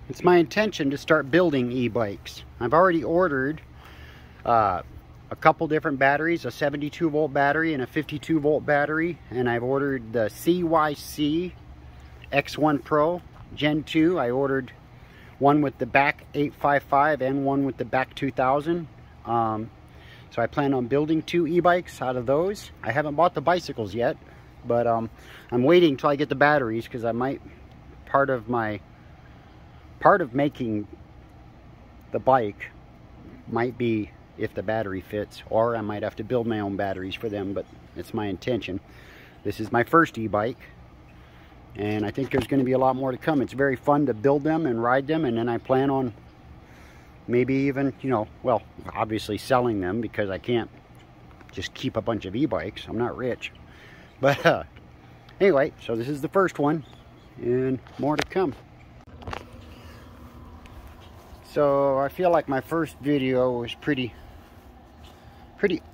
it's my intention to start building e-bikes. I've already ordered a couple different batteries, a 72 volt battery and a 52 volt battery, and I've ordered the CYC X1 Pro Gen 2. I ordered one with the back 855 and one with the back 2000. So I plan on building 2 e-bikes out of those. I haven't bought the bicycles yet, but I'm waiting till I get the batteries, because I might, part of making the bike might be if the battery fits, or I might have to build my own batteries for them, but it's my intention. This is my first e-bike, and I think there's going to be a lot more to come. It's very fun to build them and ride them, and then I plan on maybe even, you know, well, obviously selling them, because I can't just keep a bunch of e-bikes. I'm not rich. But anyway, so this is the first one, and more to come. So I feel like my first video was pretty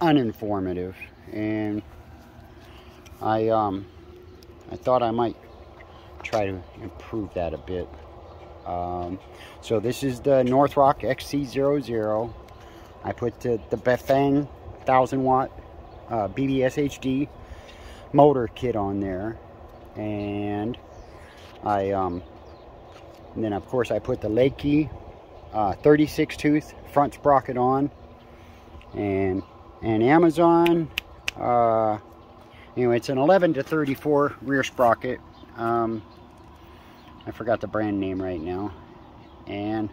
uninformative, and I thought I might try to improve that a bit. So this is the Northrock XC00. I put the Befang 1000 watt BBSHD motor kit on there, and and then of course I put the Lakey 36 tooth front sprocket on, and Amazon, anyway, it's an 11 to 34 rear sprocket. I forgot the brand name right now. And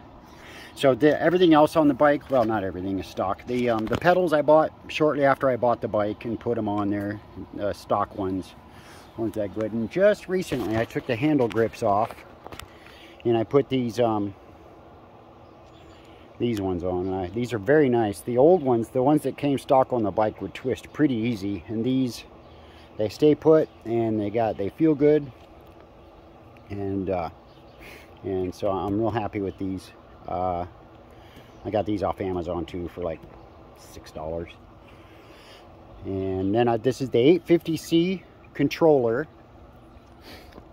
so everything else on the bike, well, not everything is stock. The pedals I bought shortly after I bought the bike and put them on there, stock ones, weren't that good. And just recently I took the handle grips off, and I put these ones on. These are very nice. The old ones, the ones that came stock on the bike, would twist pretty easy, and these, they stay put, and they feel good, and so I'm real happy with these. I got these off Amazon too for like $6. And then this is the 850C controller,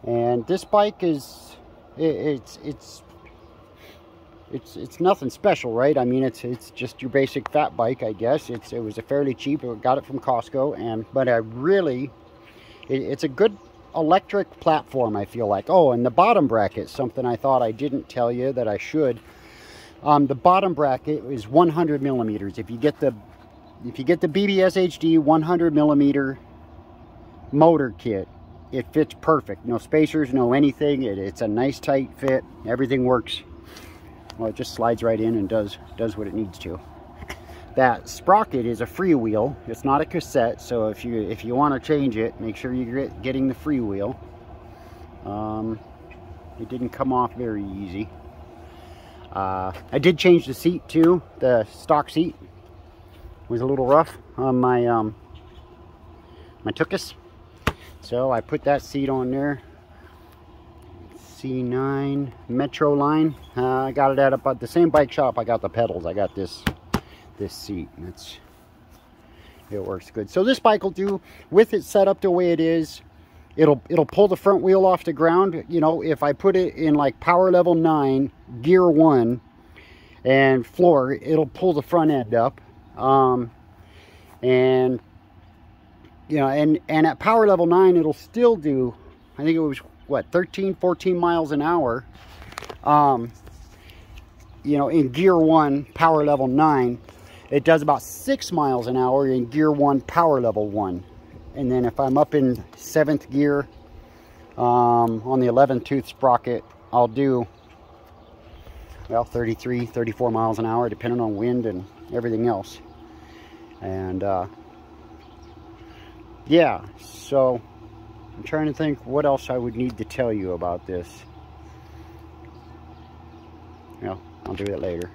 and this bike is it's nothing special, right? I mean, it's just your basic fat bike, I guess. It was a fairly cheap. I got it from Costco, but it's a good electric platform, I feel like. Oh, and the bottom bracket, something I thought I didn't tell you that I should. The bottom bracket is 100 millimeters. If you get the BBSHD 100 millimeter motor kit, it fits perfect. No spacers, no anything. It's a nice tight fit. Everything works. Well, it just slides right in and does what it needs to. That sprocket is a freewheel. It's not a cassette, so if you want to change it, make sure you're getting the freewheel. It didn't come off very easy. I did change the seat too. The stock seat was a little rough on my my Tuckus, so I put that seat on there. C9 Metro line. I got it at about the same bike shop I got the pedals. I got this seat, and it works good. So this bike will do, with it set up the way it is, it'll pull the front wheel off the ground. You know, if I put it in like power level 9, gear 1, and floor, it'll pull the front end up. And you know, and at power level 9, it'll still do, I think it was what, 13-14 miles an hour. You know, in gear 1, power level 9, it does about 6 miles an hour in gear 1, power level 1. And then if I'm up in 7th gear, on the 11 tooth sprocket, I'll do, well, 33-34 miles an hour, depending on wind and everything else. And yeah, so I'm trying to think what else I would need to tell you about this. Well, I'll do it later.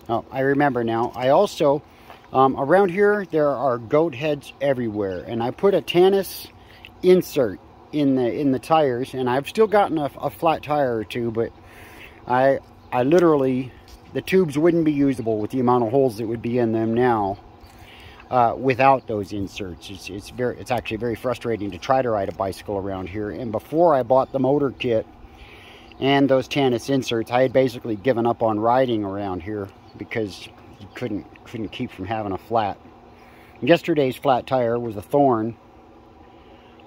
Oh, I remember now. I also, around here, there are goat heads everywhere. And I put a Tannis insert in the tires. And I've still gotten a flat tire or two. But I literally, the tubes wouldn't be usable with the amount of holes that would be in them now. Without those inserts. It's actually very frustrating to try to ride a bicycle around here. And before I bought the motor kit and those Tannis inserts. I had basically given up on riding around here because you couldn't keep from having a flat. Yesterday's flat tire was a Thorn,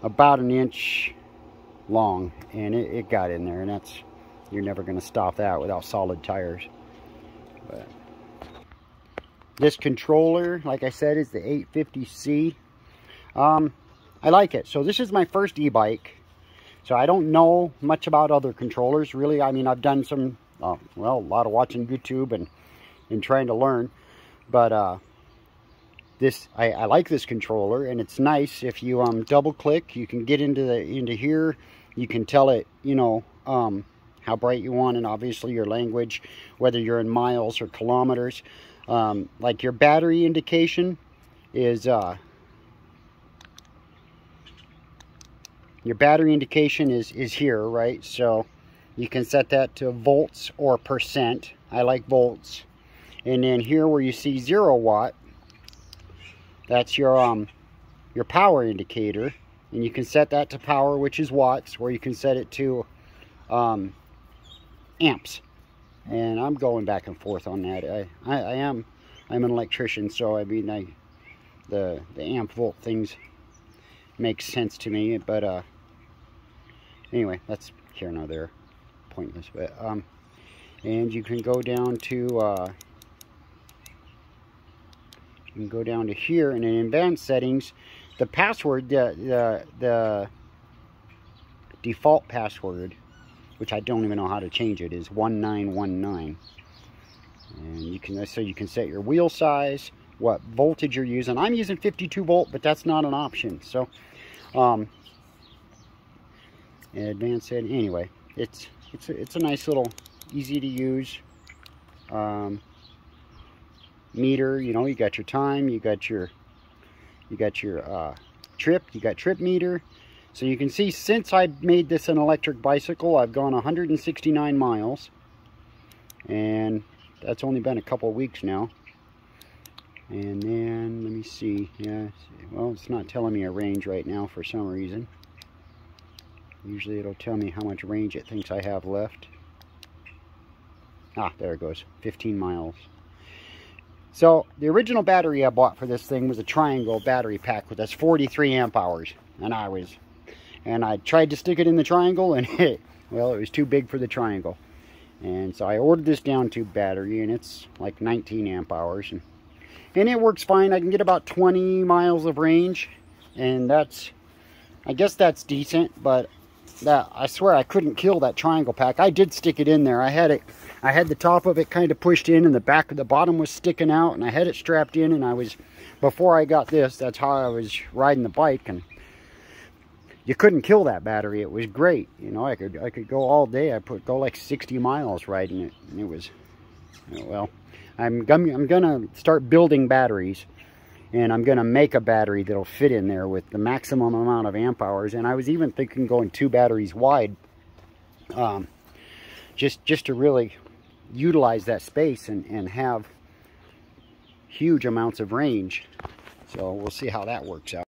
about 1 inch long, and it got in there, and that's, you're never going to stop that without solid tires. But this controller, like I said, is the 850C. I like it. So this is my first e-bike, so I don't know much about other controllers really. I mean, I've done some well, a lot of watching YouTube and trying to learn, but this, I like this controller, and it's nice. If you double click, you can get into here. You can tell it, you know, how bright you want, and obviously your language, whether you're in miles or kilometers. Like your battery indication is is here, right? So you can set that to volts or percent. I like volts. And then here where you see 0 watt, that's your power indicator, and you can set that to power, which is watts, or you can set it to amps. And I'm going back and forth on that. I'm an electrician, so I mean, the amp volt things makes sense to me. But anyway, that's here nor there, pointless. But and you can go down to here, and in advanced settings, the password, the default password, which I don't even know how to change it, is 1919. And you can set your wheel size, what voltage you're using. I'm using 52 volt, but that's not an option. So in advanced setting, anyway, it's a nice little, easy to use meter. You know, you got your time, you got your trip, you got trip meter. So you can see, since I made this an electric bicycle, I've gone 169 miles, and that's only been a couple of weeks now. And then let me see, yeah, well, it's not telling me a range right now for some reason. Usually it'll tell me how much range it thinks I have left. Ah, there it goes, 15 miles. So the original battery I bought for this thing was a triangle battery pack with that's 43 amp hours, and I tried to stick it in the triangle, and well, it was too big for the triangle. And so I ordered this down tube battery, and it's like 19 amp hours, and it works fine. I can get about 20 miles of range, and that's, I guess that's decent. But that, I swear I couldn't kill that triangle pack. I did stick it in there. I had the top of it kind of pushed in, and the back of the bottom was sticking out, and I had it strapped in, and before I got this, that's how I was riding the bike, and you couldn't kill that battery. It was great. You know, I could go all day. Go like 60 miles riding it, and it was, well, I'm gonna start building batteries, and I'm gonna make a battery that'll fit in there with the maximum amount of amp hours. And I was even thinking going 2 batteries wide, just to really utilize that space and have huge amounts of range. So we'll see how that works out.